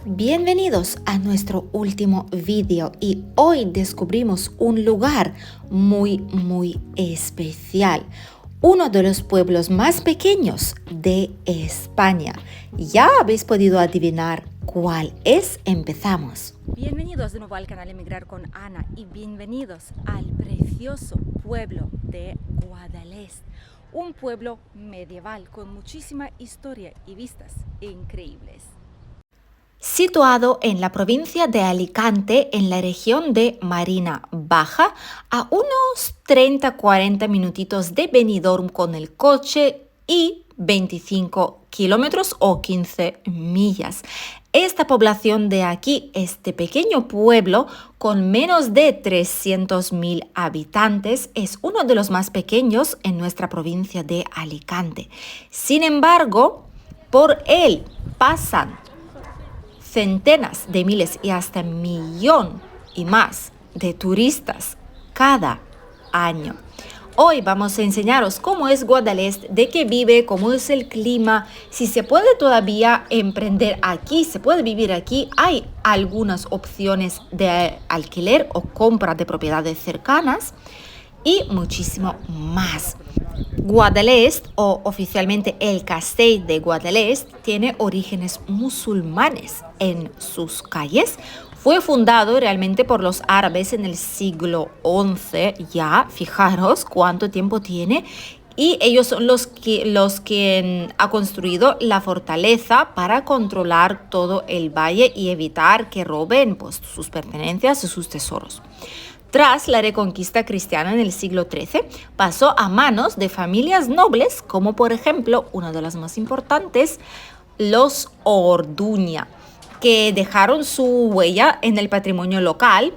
Bienvenidos a nuestro último vídeo y hoy descubrimos un lugar muy especial, uno de los pueblos más pequeños de España. ¿Ya habéis podido adivinar cuál es? Empezamos. Bienvenidos de nuevo al canal Emigrar con Ana y bienvenidos al precioso pueblo de Guadalest, un pueblo medieval con muchísima historia y vistas increíbles. Situado en la provincia de Alicante, en la región de Marina Baja, a unos 30-40 minutitos de Benidorm con el coche y 25 kilómetros o 15 millas. Esta población de aquí, este pequeño pueblo con menos de 300.000 habitantes, es uno de los más pequeños en nuestra provincia de Alicante. Sin embargo, por él pasan centenas de miles y hasta millón y más de turistas cada año. Hoy vamos a enseñaros cómo es Guadalest, de qué vive, cómo es el clima, si se puede todavía emprender aquí, se puede vivir aquí. Hay algunas opciones de alquiler o compra de propiedades cercanas y muchísimo más. Guadalest, o oficialmente el Castell de Guadalest, tiene orígenes musulmanes en sus calles. Fue fundado realmente por los árabes en el siglo XI, ya, fijaros cuánto tiempo tiene, y ellos son los que han construido la fortaleza para controlar todo el valle y evitar que roben pues, sus pertenencias y sus tesoros. Tras la reconquista cristiana en el siglo XIII, pasó a manos de familias nobles, como por ejemplo, una de las más importantes, los Orduña, que dejaron su huella en el patrimonio local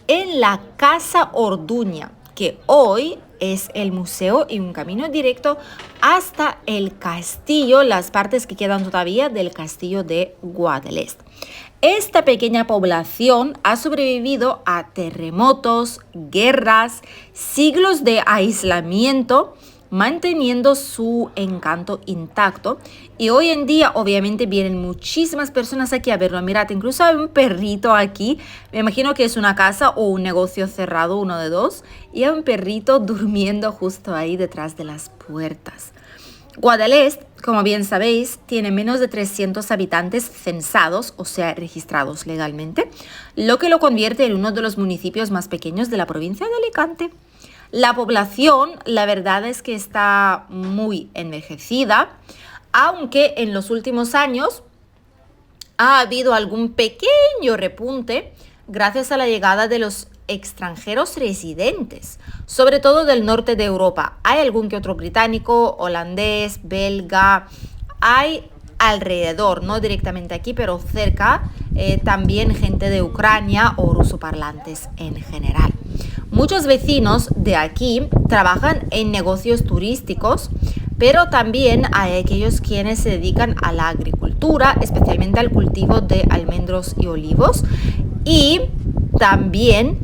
en la Casa Orduña, que hoy es el museo y un camino directo hasta el castillo, las partes que quedan todavía del castillo de Guadalest. Esta pequeña población ha sobrevivido a terremotos, guerras, siglos de aislamiento, manteniendo su encanto intacto. Y hoy en día, obviamente, vienen muchísimas personas aquí a verlo. Mirad, incluso hay un perrito aquí. Me imagino que es una casa o un negocio cerrado, uno de dos. Y hay un perrito durmiendo justo ahí detrás de las puertas. Guadalest, como bien sabéis, tiene menos de 300 habitantes censados, o sea, registrados legalmente, lo que lo convierte en uno de los municipios más pequeños de la provincia de Alicante. La población, la verdad es que está muy envejecida, aunque en los últimos años ha habido algún pequeño repunte gracias a la llegada de los extranjeros residentes, sobre todo del norte de Europa. Hay algún que otro británico, holandés, belga, hay alrededor, no directamente aquí, pero cerca, también gente de Ucrania o rusoparlantes en general. Muchos vecinos de aquí trabajan en negocios turísticos, pero también hay aquellos quienes se dedican a la agricultura, especialmente al cultivo de almendros y olivos, y también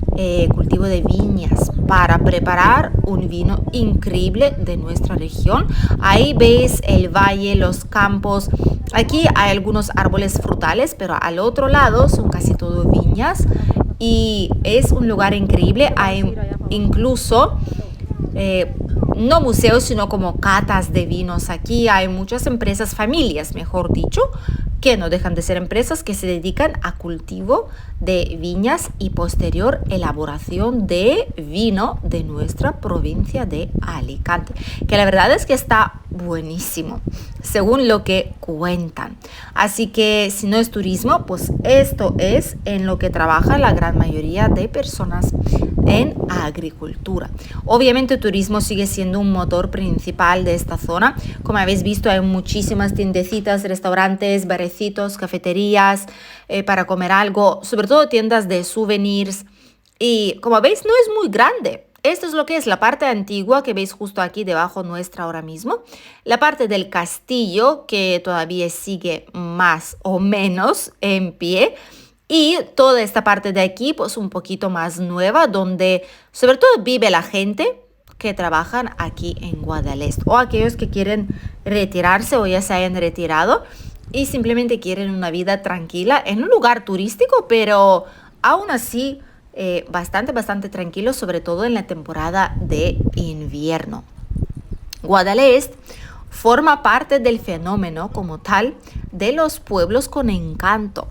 cultivo de viñas para preparar un vino increíble de nuestra región. Ahí veis el valle, los campos. Aquí hay algunos árboles frutales, pero al otro lado son casi todo viñas y es un lugar increíble. Hay incluso no museos, sino como catas de vinos. Aquí hay muchas empresas, familias, mejor dicho, que no dejan de ser empresas que se dedican a cultivo de viñas y posterior elaboración de vino de nuestra provincia de Alicante, que la verdad es que está buenísimo, según lo que cuentan. Así que si no es turismo, pues esto es en lo que trabaja la gran mayoría de personas en agricultura. Obviamente turismo sigue siendo un motor principal de esta zona. Como habéis visto, hay muchísimas tiendecitas, restaurantes, barecitos, cafeterías para comer algo, sobre todo tiendas de souvenirs. Y como veis, no es muy grande. Esto es lo que es la parte antigua que veis justo aquí debajo nuestra ahora mismo. La parte del castillo que todavía sigue más o menos en pie. Y toda esta parte de aquí, pues un poquito más nueva, donde sobre todo vive la gente que trabajan aquí en Guadalest o aquellos que quieren retirarse o ya se hayan retirado y simplemente quieren una vida tranquila en un lugar turístico, pero aún así bastante tranquilo, sobre todo en la temporada de invierno. Guadalest forma parte del fenómeno como tal de los pueblos con encanto.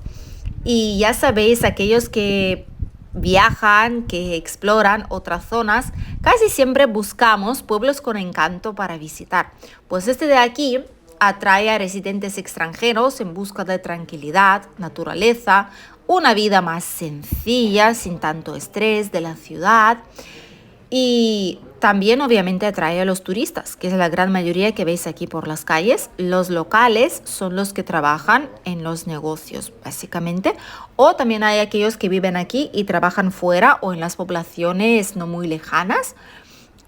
Y ya sabéis, aquellos que viajan, que exploran otras zonas, casi siempre buscamos pueblos con encanto para visitar. Pues este de aquí atrae a residentes extranjeros en busca de tranquilidad, naturaleza, una vida más sencilla, sin tanto estrés de la ciudad. Y también obviamente atrae a los turistas, que es la gran mayoría que veis aquí por las calles. Los locales son los que trabajan en los negocios, básicamente. O también hay aquellos que viven aquí y trabajan fuera o en las poblaciones no muy lejanas.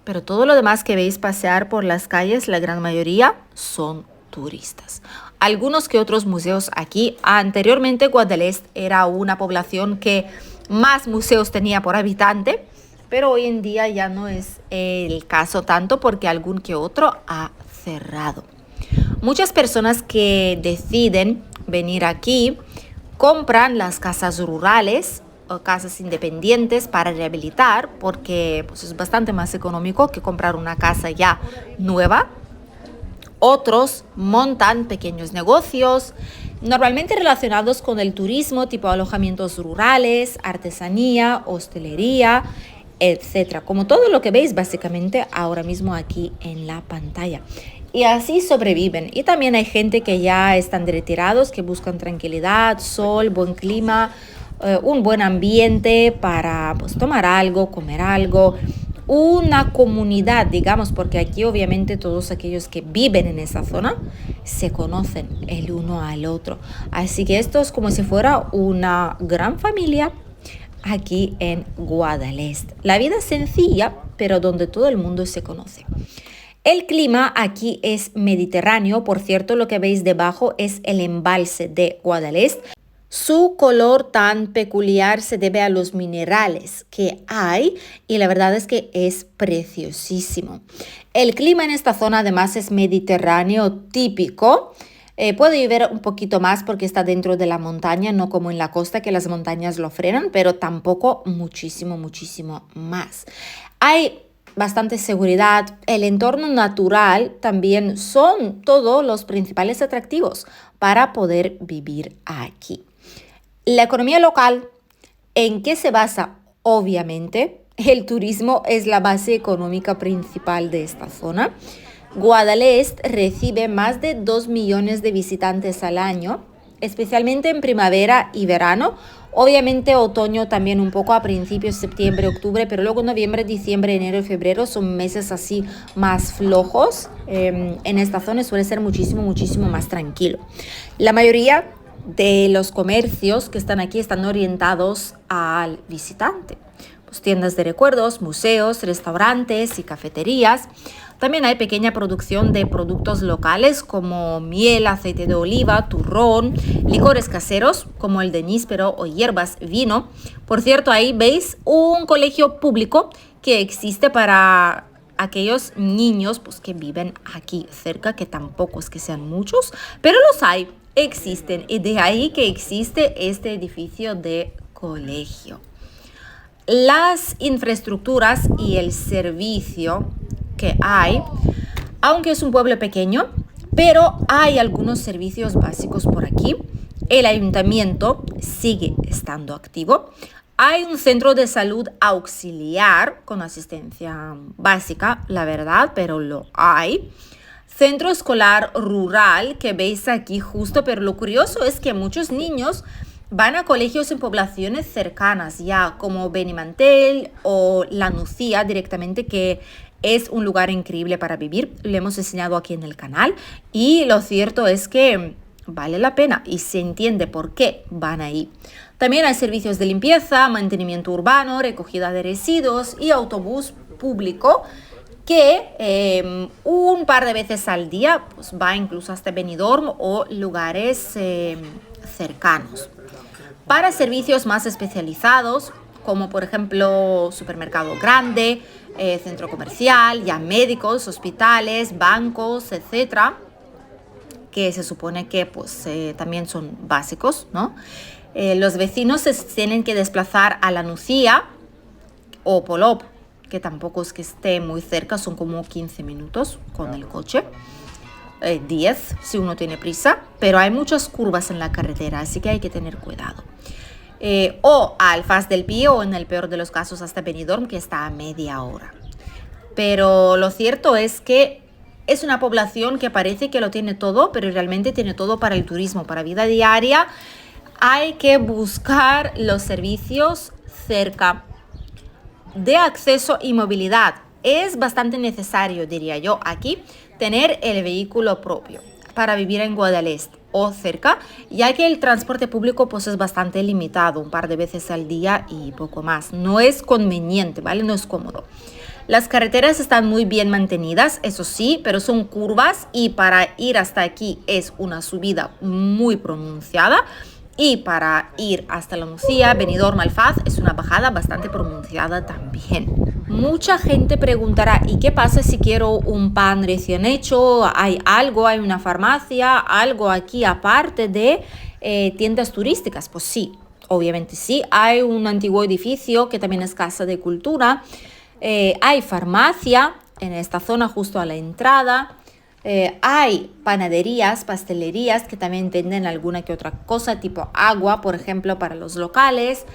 Pero todo lo demás que veis pasear por las calles, la gran mayoría son turistas. Algunos que otros museos aquí. Anteriormente Guadalest era una población que más museos tenía por habitante, pero hoy en día ya no es el caso tanto porque algún que otro ha cerrado. Muchas personas que deciden venir aquí compran las casas rurales o casas independientes para rehabilitar porque pues, es bastante más económico que comprar una casa ya nueva. Otros montan pequeños negocios, normalmente relacionados con el turismo, tipo alojamientos rurales, artesanía, hostelería, etcétera. Como todo lo que veis básicamente ahora mismo aquí en la pantalla. Y así sobreviven. Y también hay gente que ya están retirados, que buscan tranquilidad, sol, buen clima, un buen ambiente para pues, tomar algo, comer algo. Una comunidad, digamos, porque aquí obviamente todos aquellos que viven en esa zona se conocen el uno al otro. Así que esto es como si fuera una gran familia aquí en Guadalest. La vida es sencilla, pero donde todo el mundo se conoce. El clima aquí es mediterráneo. Por cierto, lo que veis debajo es el embalse de Guadalest. Su color tan peculiar se debe a los minerales que hay y la verdad es que es preciosísimo. El clima en esta zona además es mediterráneo típico. Puede llover un poquito más porque está dentro de la montaña, no como en la costa que las montañas lo frenan, pero tampoco muchísimo más. Hay bastante seguridad, el entorno natural también son todos los principales atractivos para poder vivir aquí. La economía local, ¿en qué se basa? Obviamente, el turismo es la base económica principal de esta zona. Guadalest recibe más de 2 millones de visitantes al año, especialmente en primavera y verano. Obviamente otoño también un poco a principios, septiembre, octubre, pero luego noviembre, diciembre, enero y febrero son meses así más flojos. En esta zona suele ser muchísimo más tranquilo. La mayoría de los comercios que están aquí están orientados al visitante. Pues tiendas de recuerdos, museos, restaurantes y cafeterías. También hay pequeña producción de productos locales como miel, aceite de oliva, turrón, licores caseros como el de níspero o hierbas, vino. Por cierto, ahí veis un colegio público que existe para aquellos niños pues, que viven aquí cerca, que tampoco es que sean muchos, pero los hay, existen. Y de ahí que existe este edificio de colegio. Las infraestructuras y el servicio que hay, aunque es un pueblo pequeño, pero hay algunos servicios básicos por aquí. El ayuntamiento sigue estando activo. Hay un centro de salud auxiliar con asistencia básica, la verdad, pero lo hay. Centro escolar rural que veis aquí justo, pero lo curioso es que muchos niños van a colegios en poblaciones cercanas ya, como Benimantel o La Nucía directamente, que es un lugar increíble para vivir. Lo hemos enseñado aquí en el canal y lo cierto es que vale la pena y se entiende por qué van ahí. También hay servicios de limpieza, mantenimiento urbano, recogida de residuos y autobús público que un par de veces al día pues, va incluso hasta Benidorm o lugares cercanos. Para servicios más especializados, como por ejemplo supermercado grande, centro comercial, ya médicos, hospitales, bancos, etcétera, que se supone que pues, también son básicos, ¿no? Los vecinos se tienen que desplazar a La Nucía o Polop, que tampoco es que esté muy cerca, son como 15 minutos con el coche. 10 si uno tiene prisa, pero hay muchas curvas en la carretera, así que hay que tener cuidado. O a Alfaz del Pi o en el peor de los casos hasta Benidorm, que está a media hora. Pero lo cierto es que es una población que parece que lo tiene todo, pero realmente tiene todo para el turismo, para vida diaria. Hay que buscar los servicios cerca de acceso y movilidad. Es bastante necesario, diría yo, aquí tener el vehículo propio para vivir en Guadalest o cerca, ya que el transporte público pues es bastante limitado, un par de veces al día y poco más. No es conveniente, ¿vale? No es cómodo. Las carreteras están muy bien mantenidas, eso sí, pero son curvas y para ir hasta aquí es una subida muy pronunciada. Y para ir hasta La Nucía, Benidorm, Alfaz, es una bajada bastante pronunciada también. Mucha gente preguntará, ¿y qué pasa si quiero un pan recién hecho? ¿Hay algo, hay una farmacia, algo aquí aparte de tiendas turísticas? Pues sí, obviamente sí. Hay un antiguo edificio que también es Casa de Cultura. Hay farmacia en esta zona justo a la entrada. Hay panaderías, pastelerías que también venden alguna que otra cosa, tipo agua, por ejemplo, para los locales,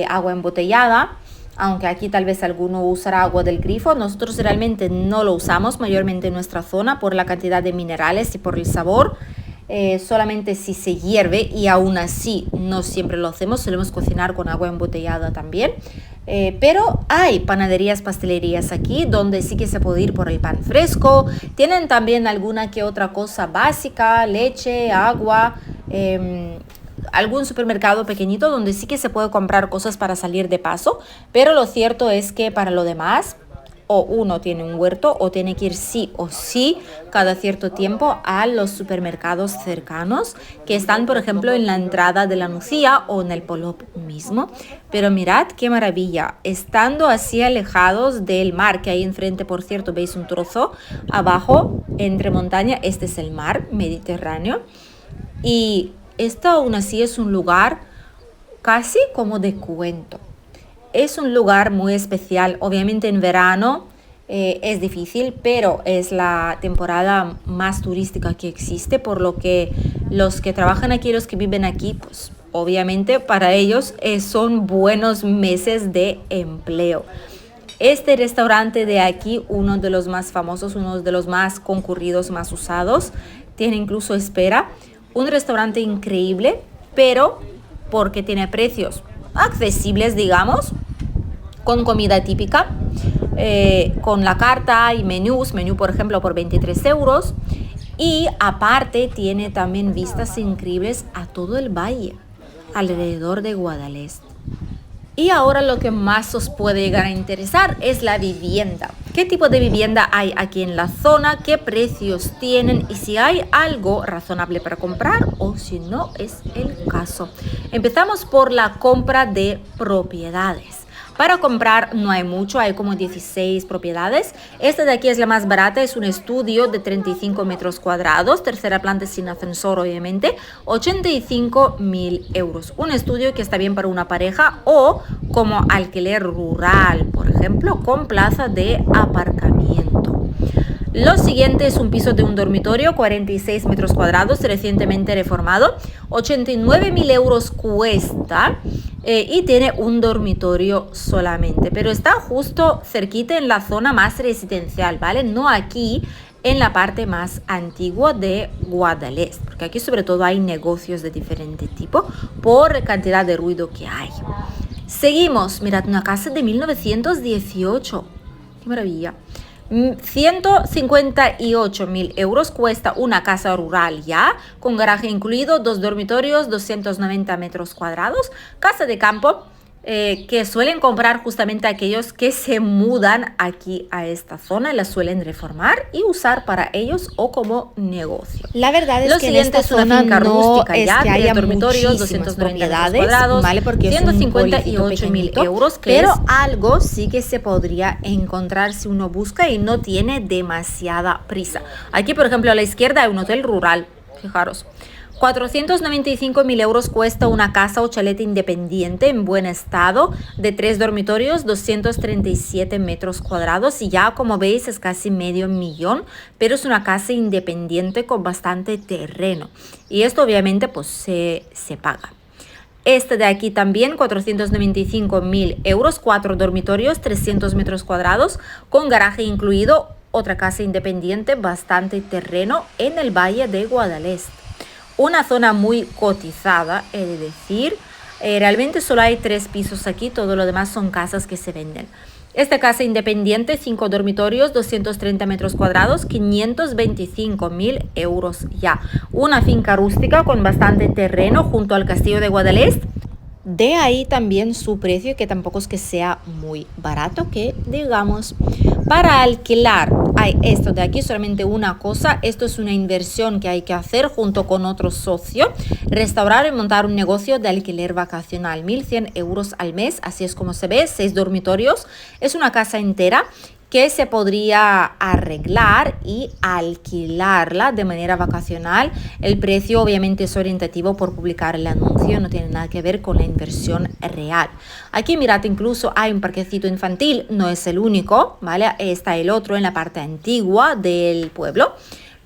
agua embotellada, aunque aquí tal vez alguno usará agua del grifo. Nosotros realmente no lo usamos mayormente en nuestra zona por la cantidad de minerales y por el sabor. Solamente si se hierve, y aún así no siempre lo hacemos, solemos cocinar con agua embotellada también. Pero hay panaderías, pastelerías aquí donde sí que se puede ir por el pan fresco. Tienen también alguna que otra cosa básica, leche, agua, algún supermercado pequeñito donde sí que se puede comprar cosas para salir de paso. Pero lo cierto es que para lo demás, o uno tiene un huerto o tiene que ir sí o sí cada cierto tiempo a los supermercados cercanos que están, por ejemplo, en la entrada de La Nucía o en el Polop mismo. Pero mirad qué maravilla, estando así alejados del mar, que ahí enfrente, por cierto, veis un trozo abajo entre montaña, este es el mar Mediterráneo, y esto aún así es un lugar casi como de cuento. Es un lugar muy especial, obviamente en verano es difícil, pero es la temporada más turística que existe, por lo que los que trabajan aquí, los que viven aquí, pues obviamente para ellos son buenos meses de empleo. Este restaurante de aquí, uno de los más famosos, uno de los más concurridos, más usados, tiene incluso espera. Un restaurante increíble, pero porque tiene precios accesibles, digamos, con comida típica, con la carta y menú, por ejemplo, por 23 euros. Y aparte tiene también vistas increíbles a todo el valle, alrededor de Guadalest. Y ahora lo que más os puede llegar a interesar es la vivienda. ¿Qué tipo de vivienda hay aquí en la zona? ¿Qué precios tienen? Y si hay algo razonable para comprar o si no es el caso. Empezamos por la compra de propiedades. Para comprar no hay mucho, hay como 16 propiedades. Esta de aquí es la más barata, es un estudio de 35 metros cuadrados, tercera planta sin ascensor obviamente, 85.000 euros. Un estudio que está bien para una pareja o como alquiler rural, por ejemplo, con plaza de aparcamiento. Lo siguiente es un piso de un dormitorio, 46 metros cuadrados, recientemente reformado, 89.000 euros cuesta y tiene un dormitorio solamente, pero está justo cerquita en la zona más residencial, ¿vale? No aquí en la parte más antigua de Guadalest, porque aquí sobre todo hay negocios de diferente tipo por cantidad de ruido que hay. Seguimos, mirad, una casa de 1918, qué maravilla. 158.000 euros cuesta una casa rural ya, con garaje incluido, 2 dormitorios, 290 metros cuadrados, casa de campo, que suelen comprar justamente aquellos que se mudan aquí a esta zona, la suelen reformar y usar para ellos o como negocio. La verdad es Lo que en esta es una zona finca no rústica es ya, que haya dormitorios, muchísimas 290 metros propiedades, cuadrados, ¿vale? Porque es un 158.000 euros, pero es algo sí que se podría encontrar si uno busca y no tiene demasiada prisa. Aquí, por ejemplo, a la izquierda hay un hotel rural, fijaros. 495.000 euros cuesta una casa o chalet independiente en buen estado de 3 dormitorios, 237 metros cuadrados y ya como veis es casi medio millón, pero es una casa independiente con bastante terreno y esto obviamente pues se paga. Este de aquí también, 495.000 euros, 4 dormitorios, 300 metros cuadrados, con garaje incluido, otra casa independiente, bastante terreno en el Valle de Guadalest. Una zona muy cotizada, he de decir. Realmente solo hay 3 pisos aquí, todo lo demás son casas que se venden. Esta casa independiente, 5 dormitorios, 230 metros cuadrados, 525.000 euros ya. Una finca rústica con bastante terreno junto al castillo de Guadalest. De ahí también su precio, que tampoco es que sea muy barato, que digamos. Para alquilar hay esto de aquí, solamente una cosa. Esto es una inversión que hay que hacer junto con otro socio. Restaurar y montar un negocio de alquiler vacacional. 1.100 euros al mes, así es como se ve. 6 dormitorios. Es una casa entera que se podría arreglar y alquilarla de manera vacacional. El precio obviamente es orientativo por publicar el anuncio, no tiene nada que ver con la inversión real. Aquí mirad, incluso hay un parquecito infantil, no es el único, ¿vale? Está el otro en la parte antigua del pueblo,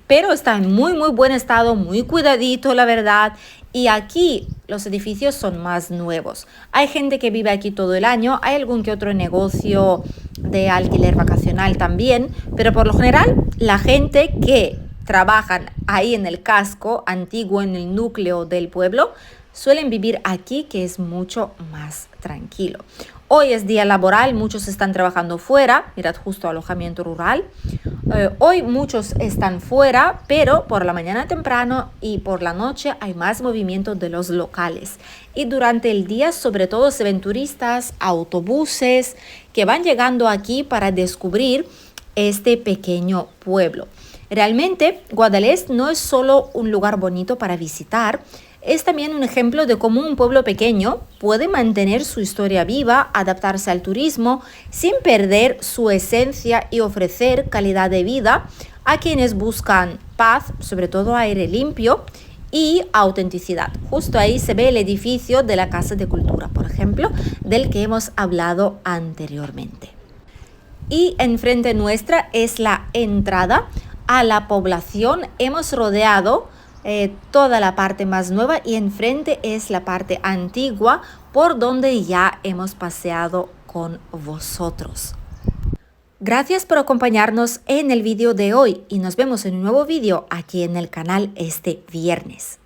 pero está en muy buen estado, muy cuidadito, la verdad. Y aquí los edificios son más nuevos. Hay gente que vive aquí todo el año, hay algún que otro negocio de alquiler vacacional también, pero por lo general la gente que trabajan ahí en el casco antiguo, en el núcleo del pueblo, suelen vivir aquí, que es mucho más tranquilo. Hoy es día laboral, muchos están trabajando fuera, mirad justo alojamiento rural. Hoy muchos están fuera, pero por la mañana temprano y por la noche hay más movimiento de los locales. Y durante el día sobre todo se ven turistas, autobuses que van llegando aquí para descubrir este pequeño pueblo. Realmente Guadalest no es solo un lugar bonito para visitar, es también un ejemplo de cómo un pueblo pequeño puede mantener su historia viva, adaptarse al turismo sin perder su esencia y ofrecer calidad de vida a quienes buscan paz, sobre todo aire limpio y autenticidad. Justo ahí se ve el edificio de la Casa de Cultura, por ejemplo, del que hemos hablado anteriormente. Y enfrente nuestra es la entrada a la población. Hemos rodeado toda la parte más nueva y enfrente es la parte antigua por donde ya hemos paseado con vosotros. Gracias por acompañarnos en el vídeo de hoy y nos vemos en un nuevo vídeo aquí en el canal este viernes.